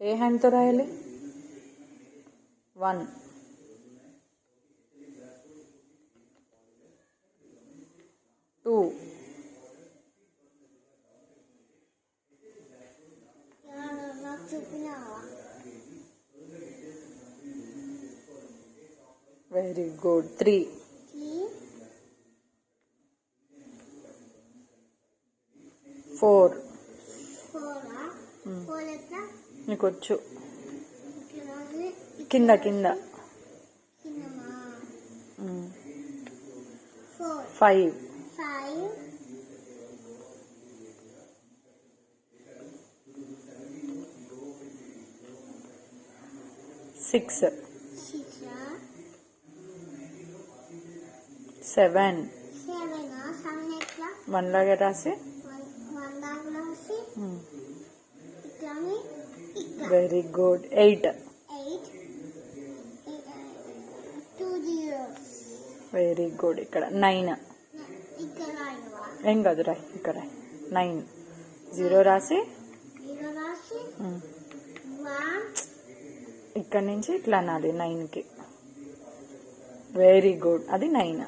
ఏ హ్యాండ్తో రాయాలి? 1 2 very good. 3 4 నీకు వచ్చు. కింద కింద 5 6 7 1 లాగా రాసి వెరీ గుడ్. 8 very good. ఇక్కడ 9 ఏం కాదు రాయి, ఇక్కడ 9 0 రాసి ఇక్కడ నుంచి ఇట్లా అనాలి 9కి. Very good. అది 9.